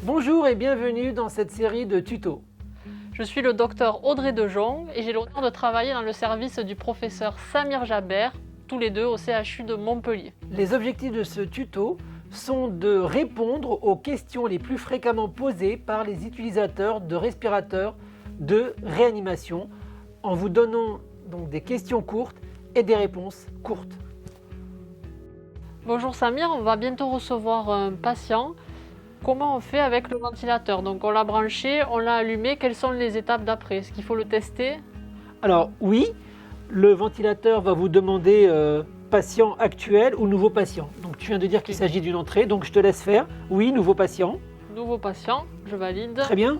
Bonjour et bienvenue dans cette série de tutos. Je suis le docteur Audrey Dejon et j'ai l'honneur de travailler dans le service du professeur Samir Jaber, tous les deux au CHU de Montpellier. Les objectifs de ce tuto sont de répondre aux questions les plus fréquemment posées par les utilisateurs de respirateurs de réanimation en vous donnant donc des questions courtes et des réponses courtes. Bonjour Samir, on va bientôt recevoir un patient. Comment on fait avec le ventilateur? Donc on l'a branché, on l'a allumé, quelles sont les étapes d'après? Est-ce qu'il faut le tester? Alors oui, le ventilateur va vous demander patient actuel ou nouveau patient. Donc tu viens de dire qu'il s'agit d'une entrée, donc je te laisse faire. Oui, nouveau patient. Nouveau patient, je valide. Très bien.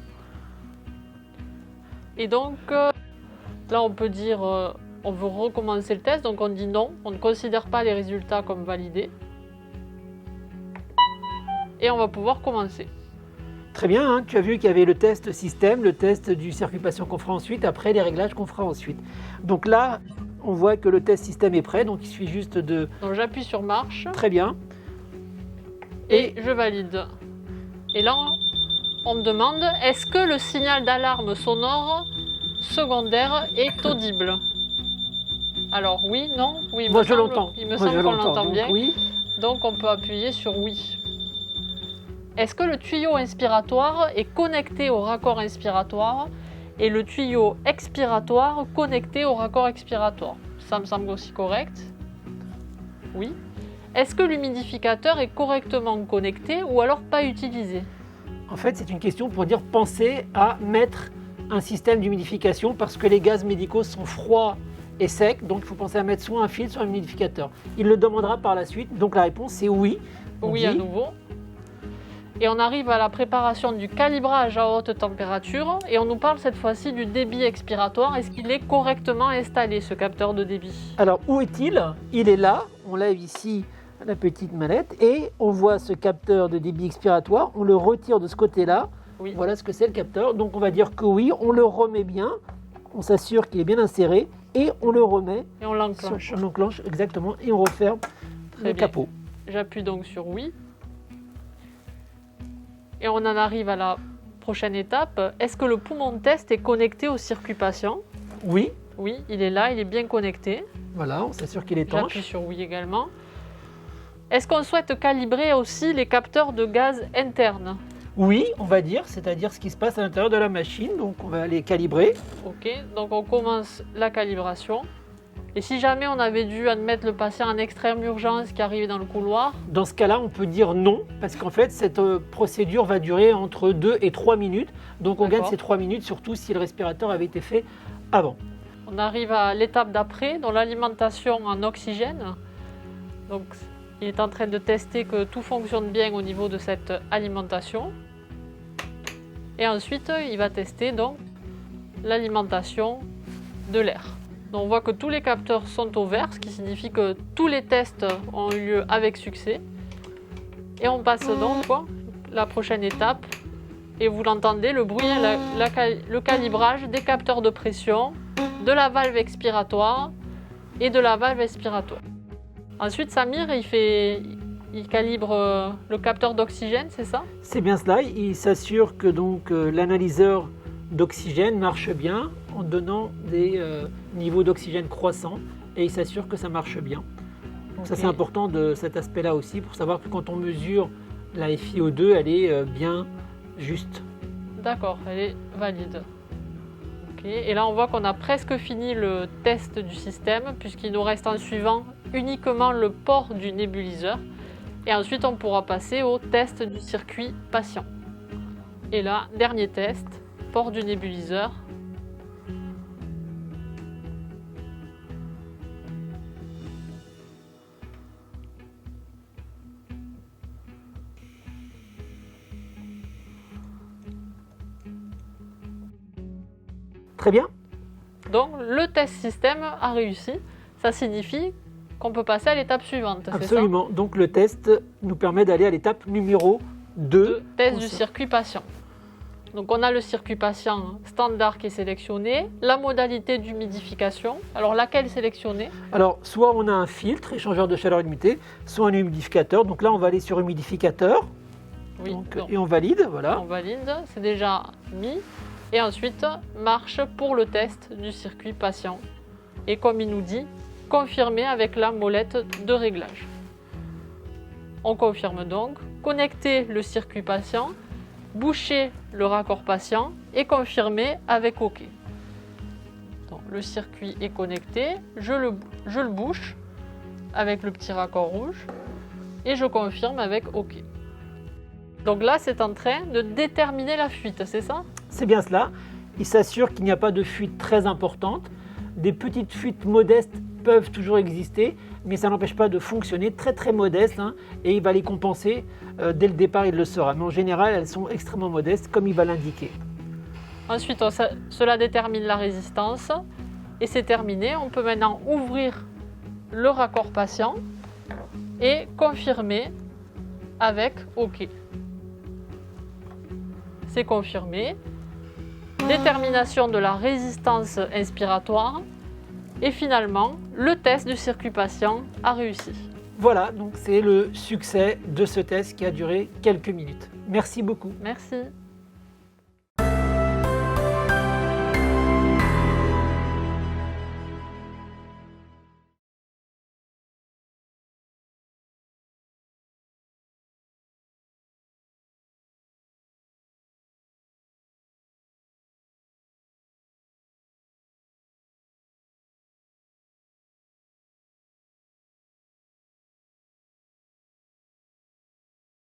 Et donc là on peut dire on veut recommencer le test, donc on dit non, on ne considère pas les résultats comme validés. Et on va pouvoir commencer. Très bien, hein, tu as vu qu'il y avait le test système, le test du circuit patient qu'on fera ensuite, après les réglages qu'on fera ensuite. Donc là, on voit que le test système est prêt, donc il suffit juste de... Donc j'appuie sur marche. Très bien. Et je valide. Et là, on me demande, est-ce que le signal d'alarme sonore secondaire est audible? Alors oui, non, oui, Moi je l'entends. Il me semble qu'on l'entend bien. Oui. Donc on peut appuyer sur oui. Est-ce que le tuyau inspiratoire est connecté au raccord inspiratoire et le tuyau expiratoire connecté au raccord expiratoire? Ça me semble aussi correct. Oui. Est-ce que l'humidificateur est correctement connecté ou alors pas utilisé? En fait, c'est une question pour dire pensez à mettre un système d'humidification parce que les gaz médicaux sont froids et secs, donc il faut penser à mettre soit un filtre, soit un humidificateur. Il le demandera par la suite, donc la réponse c'est oui. Oui à nouveau. Et on arrive à la préparation du calibrage à haute température et on nous parle cette fois-ci du débit expiratoire. Est-ce qu'il est correctement installé, ce capteur de débit? Alors où est-il? Il est là, on lève ici la petite mallette et on voit ce capteur de débit expiratoire, on le retire de ce côté-là. Oui. Voilà ce que c'est le capteur, donc on va dire que oui, on le remet bien, on s'assure qu'il est bien inséré et on le remet. Et on l'enclenche. On l'enclenche, exactement, et on referme le capot. J'appuie donc sur oui. Et on en arrive à la prochaine étape. Est-ce que le poumon de test est connecté au circuit patient? Oui. Oui, il est là, il est bien connecté. Voilà, on s'assure qu'il est étanche. J'appuie sur oui également. Est-ce qu'on souhaite calibrer aussi les capteurs de gaz internes? Oui, on va dire, c'est-à-dire ce qui se passe à l'intérieur de la machine, donc on va les calibrer. Ok, donc on commence la calibration. Et si jamais on avait dû admettre le patient en extrême urgence qui arrivait dans le couloir? Dans ce cas-là, on peut dire non, parce qu'en fait, cette procédure va durer entre 2 et 3 minutes. Donc on gagne ces 3 minutes, surtout si le respirateur avait été fait avant. On arrive à l'étape d'après, dans l'alimentation en oxygène. Donc il est en train de tester que tout fonctionne bien au niveau de cette alimentation. Et ensuite, il va tester donc l'alimentation de l'air. Donc on voit que tous les capteurs sont au vert, ce qui signifie que tous les tests ont eu lieu avec succès. Et on passe donc la prochaine étape. Et vous l'entendez, le bruit, le calibrage des capteurs de pression, de la valve expiratoire et de la valve expiratoire. Ensuite, Samir, il calibre le capteur d'oxygène, c'est ça? C'est bien cela, il s'assure que donc l'analyseur d'oxygène marche bien en donnant des niveaux d'oxygène croissants et il s'assure que ça marche bien. Donc ça c'est important de cet aspect-là aussi pour savoir que quand on mesure la FiO2, elle est bien juste. D'accord, elle est valide. Okay. Et là on voit qu'on a presque fini le test du système puisqu'il nous reste en suivant uniquement le port du nébuliseur et ensuite on pourra passer au test du circuit patient. Et là, dernier test, port du nébuliseur. Très bien. Donc le test système a réussi. Ça signifie qu'on peut passer à l'étape suivante. Absolument. Donc le test nous permet d'aller à l'étape numéro 2. Test du circuit patient. Donc on a le circuit patient standard qui est sélectionné, la modalité d'humidification. Alors laquelle sélectionner? Alors soit on a un filtre, échangeur de chaleur limitée, soit un humidificateur. Donc là on va aller sur humidificateur. Oui, Et on valide, voilà. On valide, c'est déjà mis. Et ensuite, marche pour le test du circuit patient. Et comme il nous dit, confirmer avec la molette de réglage. On confirme donc, connecter le circuit patient, boucher le raccord patient et confirmer avec OK. Donc, le circuit est connecté, je le bouche avec le petit raccord rouge et je confirme avec OK. Donc là, c'est en train de déterminer la fuite, c'est ça? C'est bien cela. Il s'assure qu'il n'y a pas de fuite très importante. Des petites fuites modestes peuvent toujours exister, mais ça n'empêche pas de fonctionner, très très modestes, hein, et il va les compenser dès le départ, il le saura. Mais en général, elles sont extrêmement modestes, comme il va l'indiquer. Ensuite, cela détermine la résistance, et c'est terminé. On peut maintenant ouvrir le raccord patient et confirmer avec OK. C'est confirmé. Détermination de la résistance inspiratoire. Et finalement, le test du circuit patient a réussi. Voilà, donc c'est le succès de ce test qui a duré quelques minutes. Merci beaucoup. Merci.